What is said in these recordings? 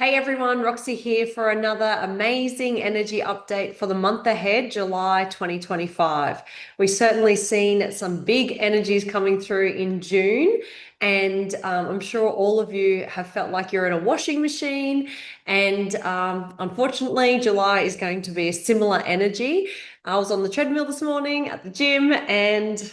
Hey everyone, Roxy here for another amazing energy update for the month ahead, July 2025. We've certainly seen some big energies coming through in June, and I'm sure all of you have felt like you're in a washing machine. And unfortunately, July is going to be a similar energy. I was on the treadmill this morning at the gym, and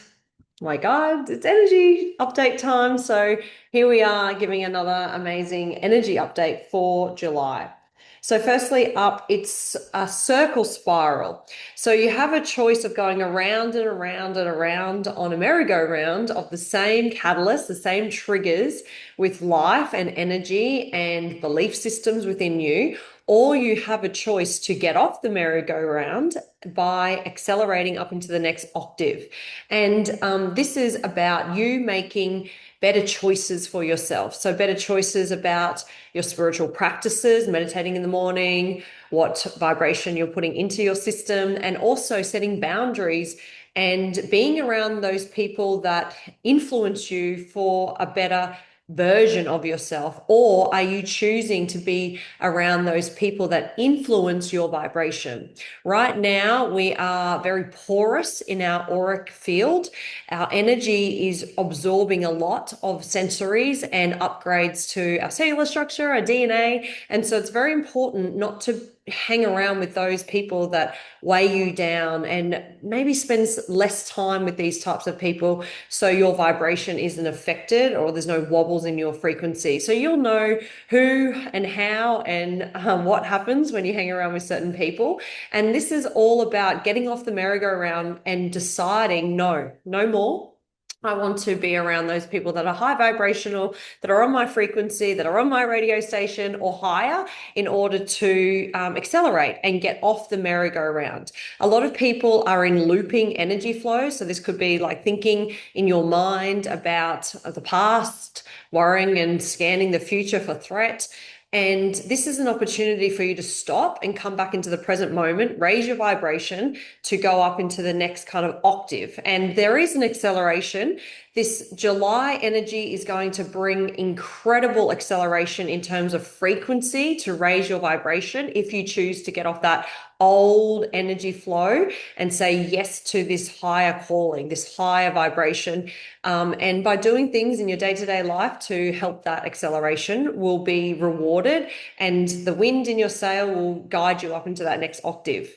my God, it's energy update time. So here we are giving another amazing energy update for July. So firstly up, it's a circle spiral. So you have a choice of going around and around and around on a merry-go-round of the same catalyst, the same triggers with life and energy and belief systems within you, or you have a choice to get off the merry-go-round by accelerating up into the next octave. And this is about you making better choices for yourself. So better choices about your spiritual practices, meditating in the morning, what vibration you're putting into your system, and also setting boundaries and being around those people that influence you for a better version of yourself? Or are you choosing to be around those people that influence your vibration? Right now, we are very porous in our auric field. Our energy is absorbing a lot of sensories and upgrades to our cellular structure, our DNA. And so it's very important not to hang around with those people that weigh you down, and maybe spend less time with these types of people so your vibration isn't affected or there's no wobbles in your frequency. So you'll know who and how and what happens when you hang around with certain people. And this is all about getting off the merry-go-round and deciding no, no more. I want to be around those people that are high vibrational, that are on my frequency, that are on my radio station or higher, in order to accelerate and get off the merry-go-round. A lot of people are in looping energy flow. So this could be like thinking in your mind about the past, worrying and scanning the future for threat. And this is an opportunity for you to stop and come back into the present moment, raise your vibration to go up into the next kind of octave. And there is an acceleration. This July energy is going to bring incredible acceleration in terms of frequency to raise your vibration if you choose to get off that old energy flow and say yes to this higher calling, this higher vibration. And by doing things in your day-to-day life to help that acceleration will be rewarded, and the wind in your sail will guide you up into that next octave.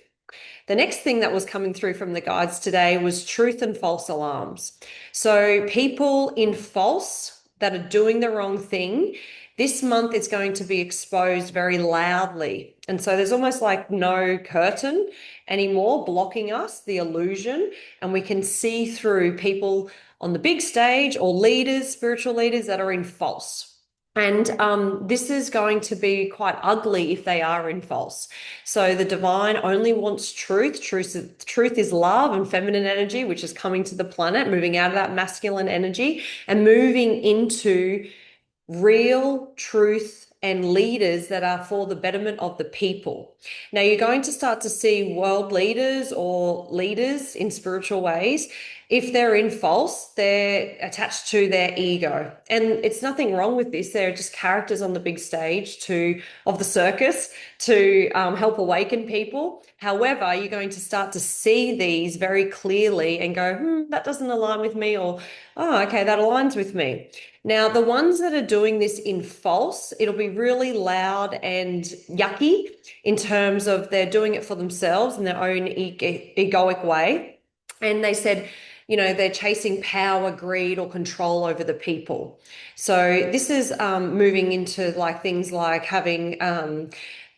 The next thing that was coming through from the guides today was truth and false alarms. So people in false that are doing the wrong thing, this month it's going to be exposed very loudly. And so there's almost like no curtain anymore blocking us, the illusion, and we can see through people on the big stage or leaders, spiritual leaders that are in false. And this is going to be quite ugly if they are in false. So the divine only wants truth. Truth is love and feminine energy, which is coming to the planet, moving out of that masculine energy and moving into real truth and leaders that are for the betterment of the people. Now, you're going to start to see world leaders or leaders in spiritual ways. If they're in false, they're attached to their ego. And it's nothing wrong with this. They're just characters on the big stage of the circus to help awaken people. However, you're going to start to see these very clearly and go, that doesn't align with me, or, oh, okay, that aligns with me. Now, the ones that are doing this in false, it'll be really loud and yucky in terms of they're doing it for themselves in their own egoic way. And they said, they're chasing power, greed, or control over the people. So this is moving into like things like having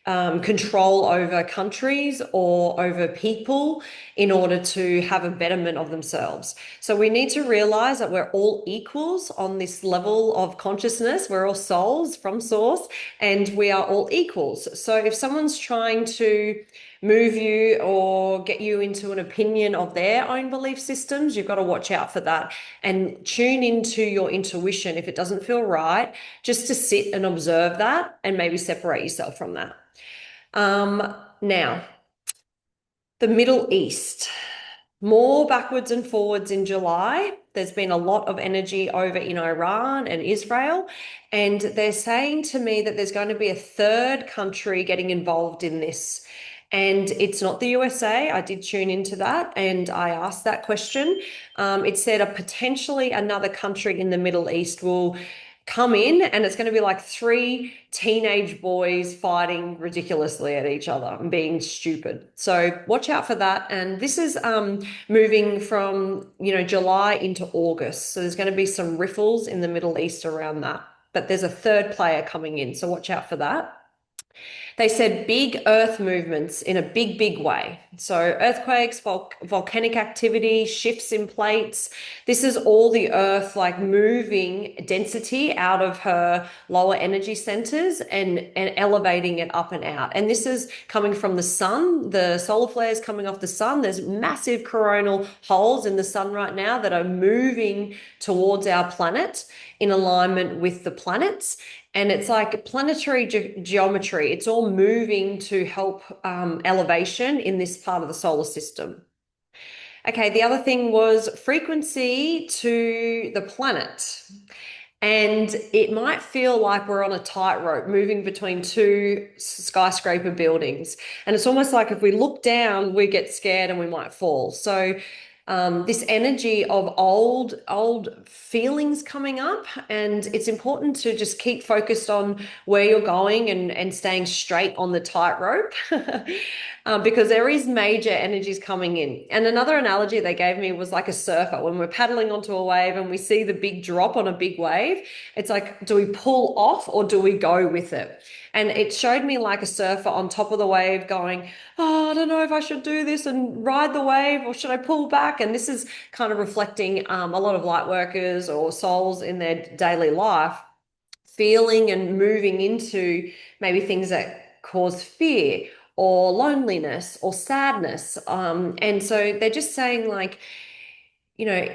control over countries or over people in order to have a betterment of themselves. So we need to realize that we're all equals on this level of consciousness. We're all souls from source, and we are all equals. So if someone's trying to move you or get you into an opinion of their own belief systems, you've got to watch out for that and tune into your intuition. If it doesn't feel right, just to sit and observe that and maybe separate yourself from that. Now, the Middle East. More backwards and forwards in July. There's been a lot of energy over in Iran and Israel, and they're saying to me that there's going to be a third country getting involved in this. And it's not the USA. I did tune into that and I asked that question. It said a potentially another country in the Middle East will come in, and it's going to be like three teenage boys fighting ridiculously at each other and being stupid. So watch out for that. And this is moving from, July into August. So there's going to be some riffles in the Middle East around that. But there's a third player coming in. So watch out for that. They said big earth movements in a big, big way. So earthquakes, volcanic activity, shifts in plates. This is all the earth like moving density out of her lower energy centers and elevating it up and out. And this is coming from the sun. The solar flares coming off the sun. There's massive coronal holes in the sun right now that are moving towards our planet in alignment with the planets. And it's like planetary geometry. It's all moving to help elevation in this part of the solar system. Okay, the other thing was frequency to the planet. And it might feel like we're on a tightrope moving between two skyscraper buildings. And it's almost like if we look down, we get scared and we might fall. So this energy of old feelings coming up, and it's important to just keep focused on where you're going and staying straight on the tightrope. Because there is major energies coming in. And another analogy they gave me was like a surfer. When we're paddling onto a wave and we see the big drop on a big wave, it's like, do we pull off or do we go with it? And it showed me like a surfer on top of the wave going, oh, I don't know if I should do this and ride the wave or should I pull back? And this is kind of reflecting a lot of light workers or souls in their daily life feeling and moving into maybe things that cause fear or loneliness or sadness. And so they're just saying, like, you know,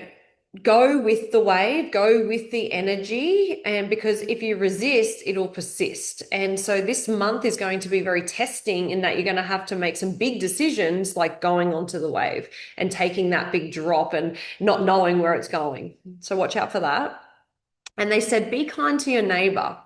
go with the wave, go with the energy. And because if you resist, it'll persist. And so this month is going to be very testing in that you're going to have to make some big decisions, like going onto the wave and taking that big drop and not knowing where it's going. So watch out for that. And they said, be kind to your neighbor.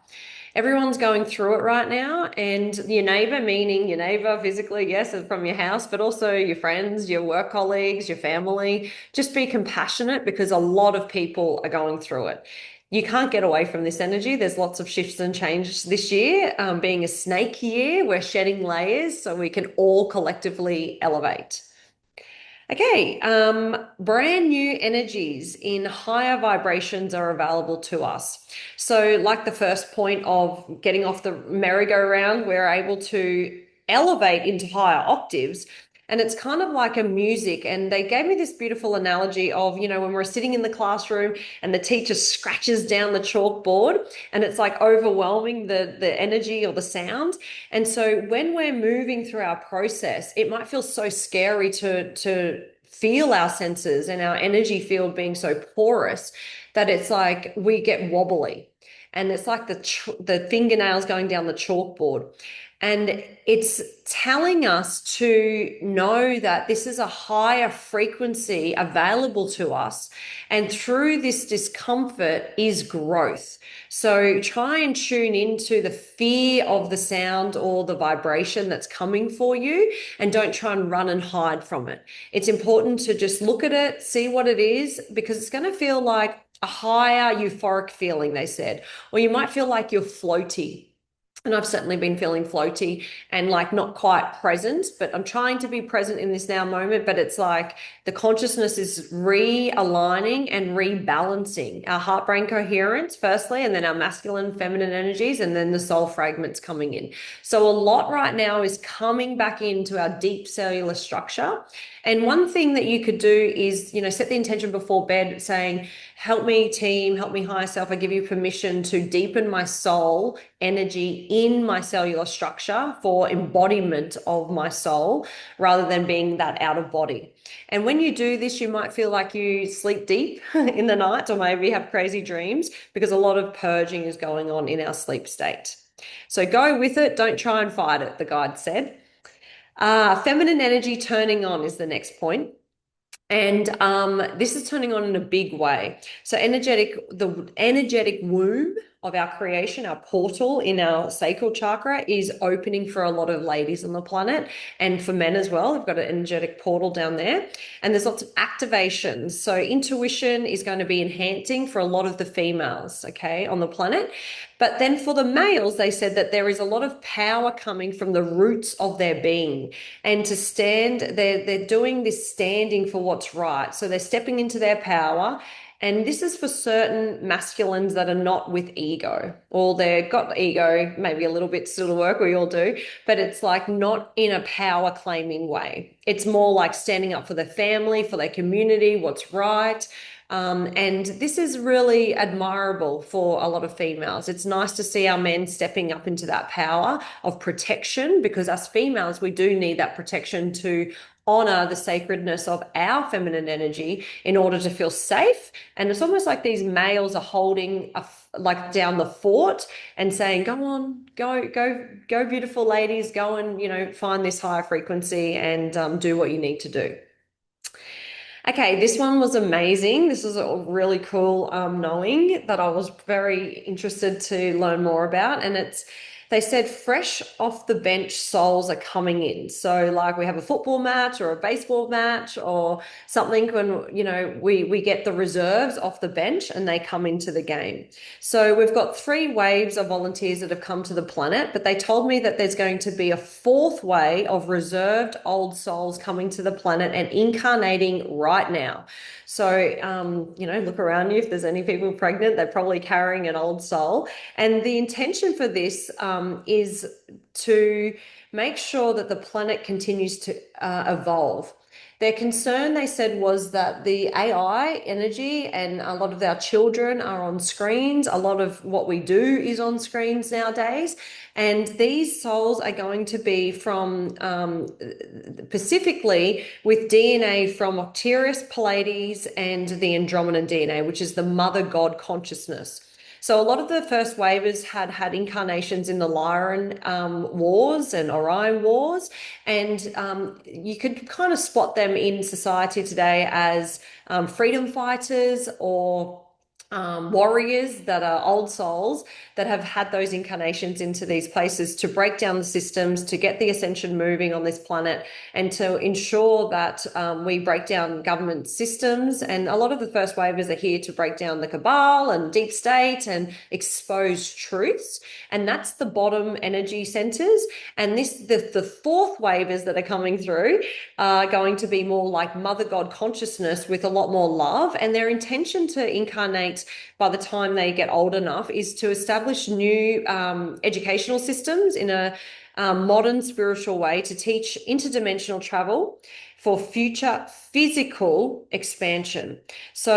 Everyone's going through it right now, and your neighbor, meaning your neighbor physically, yes, from your house, but also your friends, your work colleagues, your family. Just be compassionate because a lot of people are going through it. You can't get away from this energy. There's lots of shifts and changes this year. Being a snake year, we're shedding layers so we can all collectively elevate. Okay, brand new energies in higher vibrations are available to us. So, like the first point of getting off the merry-go-round, we're able to elevate into higher octaves. And it's kind of like a music. And they gave me this beautiful analogy of, when we're sitting in the classroom and the teacher scratches down the chalkboard and it's like overwhelming the energy or the sound. And so when we're moving through our process, it might feel so scary to feel our senses and our energy field being so porous that it's like we get wobbly. And it's like the fingernails going down the chalkboard. And it's telling us to know that this is a higher frequency available to us. And through this discomfort is growth. So try and tune into the fear of the sound or the vibration that's coming for you, and don't try and run and hide from it. It's important to just look at it, see what it is, because it's going to feel like a higher euphoric feeling, they said, or you might feel like you're floaty. And I've certainly been feeling floaty and like not quite present, but I'm trying to be present in this now moment. But it's like the consciousness is realigning and rebalancing our heart brain coherence, firstly, and then our masculine, feminine energies, and then the soul fragments coming in. So a lot right now is coming back into our deep cellular structure. And one thing that you could do is, set the intention before bed saying, help me team, help me higher self. I give you permission to deepen my soul energy in my cellular structure for embodiment of my soul rather than being that out of body. And when you do this, you might feel like you sleep deep in the night or maybe have crazy dreams because a lot of purging is going on in our sleep state. So go with it. Don't try and fight it, the guide said. Feminine energy turning on is the next point. And this is turning on in a big way. So the energetic womb of our creation, our portal in our sacral chakra is opening for a lot of ladies on the planet and for men as well. They've got an energetic portal down there. And there's lots of activations. So intuition is going to be enhancing for a lot of the females, okay, on the planet. But then for the males, they said that there is a lot of power coming from the roots of their being. And to stand, they're doing this standing for what's right. So they're stepping into their power. And this is for certain masculines that are not with ego, or they've got ego, maybe a little bit still to work, we all do, but it's like not in a power claiming way. It's more like standing up for their family, for their community, what's right. And this is really admirable for a lot of females. It's nice to see our men stepping up into that power of protection, because us females, we do need that protection to honor the sacredness of our feminine energy in order to feel safe. And it's almost like these males are holding like down the fort and saying, go on, go, beautiful ladies, go and, find this higher frequency and do what you need to do. Okay, this one was amazing. This was a really cool knowing that I was very interested to learn more about. And they said fresh off the bench souls are coming in. So like we have a football match or a baseball match or something when, we get the reserves off the bench and they come into the game. So we've got 3 waves of volunteers that have come to the planet, but they told me that there's going to be a 4th wave of reserved old souls coming to the planet and incarnating right now. So, look around you. If there's any people pregnant, they're probably carrying an old soul. And the intention for this is to make sure that the planet continues to evolve. Their concern, they said, was that the AI energy and a lot of our children are on screens. A lot of what we do is on screens nowadays. And these souls are going to be from specifically with DNA from Octerius Pleiades and the Andromedan DNA, which is the mother god consciousness. So a lot of the first wavers had incarnations in the Lyran Wars and Orion Wars, and you could kind of spot them in society today as freedom fighters or warriors that are old souls that have had those incarnations into these places to break down the systems, to get the ascension moving on this planet, and to ensure that we break down government systems. And a lot of the first wavers are here to break down the cabal and deep state and expose truths. And that's the bottom energy centers. And the 4th wavers that are coming through are going to be more like mother god consciousness with a lot more love. And their intention to incarnate by the time they get old enough is to establish new educational systems in a modern spiritual way to teach interdimensional travel for future physical expansion. So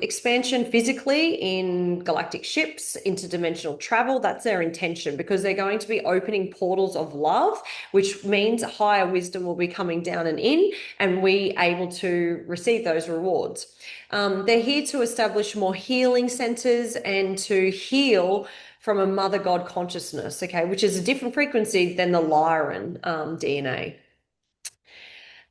expansion physically in galactic ships, interdimensional travel, that's their intention, because they're going to be opening portals of love, which means higher wisdom will be coming down and in, and we able to receive those rewards. They're here to establish more healing centers and to heal from a mother god consciousness, okay, which is a different frequency than the Lyran DNA.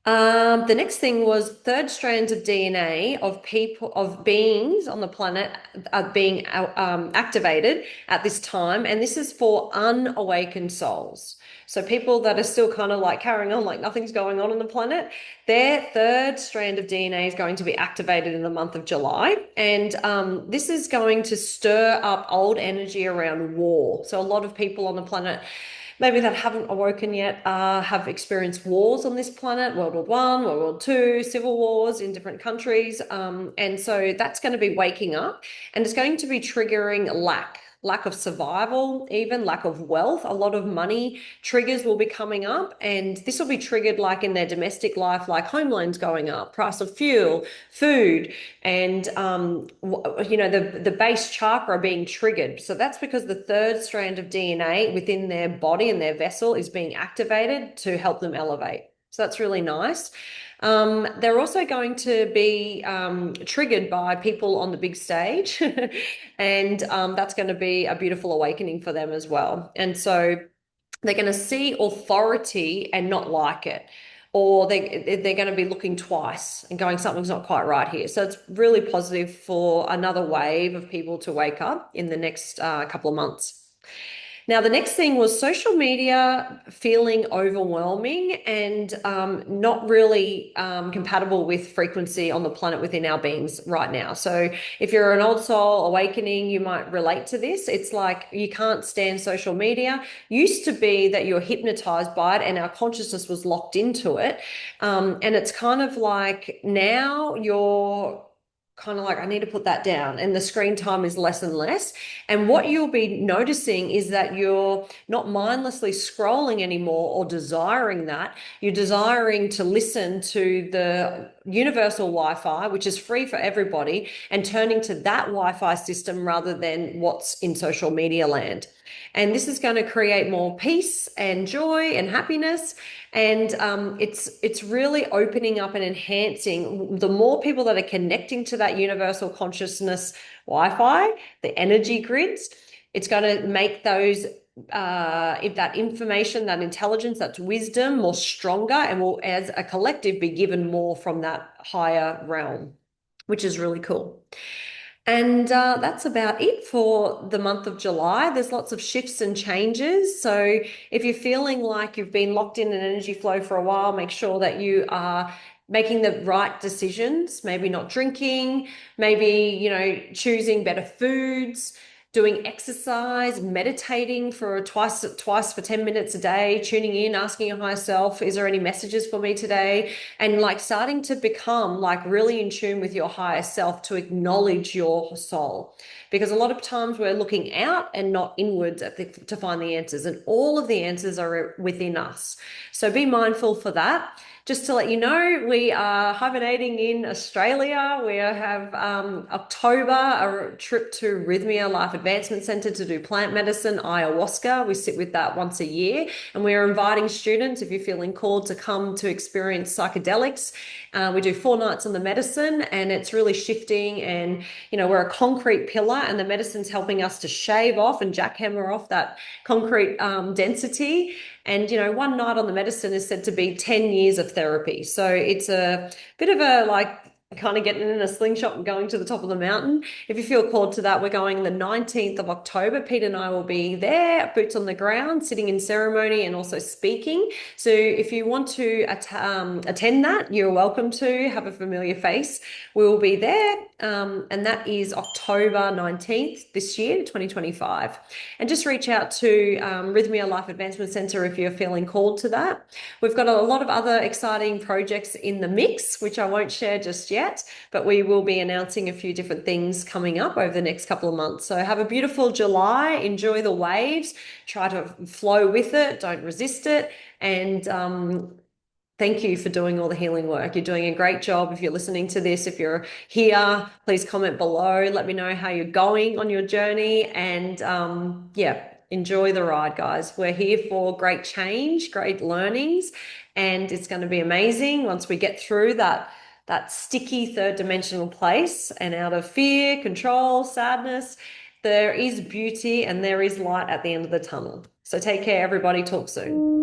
The next thing was 3rd strands of DNA of people, of beings on the planet are being activated at this time. And this is for unawakened souls. So people that are still kind of like carrying on like nothing's going on the planet, their 3rd strand of DNA is going to be activated in the month of July. And this is going to stir up old energy around war. So a lot of people on the planet maybe that haven't awoken yet have experienced wars on this planet, World War I, World War II, civil wars in different countries. And so that's going to be waking up, and it's going to be triggering lack of survival, even lack of wealth. A lot of money triggers will be coming up, and this will be triggered like in their domestic life, like home loans going up, price of fuel, food, and the base chakra being triggered. So that's because the 3rd strand of DNA within their body and their vessel is being activated to help them elevate. So that's really nice. They're also going to be triggered by people on the big stage, and that's going to be a beautiful awakening for them as well. And so they're going to see authority and not like it. or they're going to be looking twice and going, something's not quite right here. So it's really positive for another wave of people to wake up in the next couple of months. Now, the next thing was social media feeling overwhelming and not really compatible with frequency on the planet within our beings right now. So, if you're an old soul awakening, you might relate to this. It's like you can't stand social media. Used to be that you're hypnotized by it and our consciousness was locked into it. And it's kind of like now you're kind of like, I need to put that down, and the screen time is less and less. And what you'll be noticing is that you're not mindlessly scrolling anymore or desiring that. You're desiring to listen to the universal Wi-Fi, which is free for everybody, and turning to that Wi-Fi system rather than what's in social media land. And this is going to create more peace and joy and happiness. And it's really opening up and enhancing. The more people that are connecting to that universal consciousness Wi-Fi, the energy grids, it's going to make those if that information, that intelligence, that wisdom more stronger, and will, as a collective, be given more from that higher realm, which is really cool. And that's about it for the month of July. There's lots of shifts and changes. So if you're feeling like you've been locked in an energy flow for a while, make sure that you are making the right decisions, maybe not drinking, maybe, choosing better foods, doing exercise, meditating for twice for 10 minutes a day, tuning in, asking your higher self, is there any messages for me today? And like starting to become like really in tune with your higher self to acknowledge your soul. Because a lot of times we're looking out and not inwards to find the answers, and all of the answers are within us. So be mindful for that. Just to let you know, we are hibernating in Australia. We have October, a trip to Rhythmia Life Advancement Centre to do plant medicine, ayahuasca. We sit with that once a year. And we are inviting students, if you're feeling called, to come to experience psychedelics. We do 4 nights on the medicine, and it's really shifting. And, we're a concrete pillar, and the medicine's helping us to shave off and jackhammer off that concrete density. And, 1 night on the medicine is said to be 10 years of therapy. So it's a bit of a like kind of getting in a slingshot and going to the top of the mountain. If you feel called to that, we're going the 19th of October. Pete and I will be there, boots on the ground, sitting in ceremony and also speaking. So if you want to attend that, you're welcome to have a familiar face. We will be there. And that is October 19th this year, 2025. And just reach out to Rhythmia Life Advancement Centre if you're feeling called to that. We've got a lot of other exciting projects in the mix, which I won't share just yet, but we will be announcing a few different things coming up over the next couple of months. So have a beautiful July, enjoy the waves, try to flow with it, don't resist it, and thank you for doing all the healing work. You're doing a great job. If you're listening to this, if you're here, please comment below. Let me know how you're going on your journey. And enjoy the ride, guys. We're here for great change, great learnings, and it's going to be amazing once we get through that sticky third dimensional place and out of fear, control, sadness. There is beauty and there is light at the end of the tunnel. So take care, everybody. Talk soon.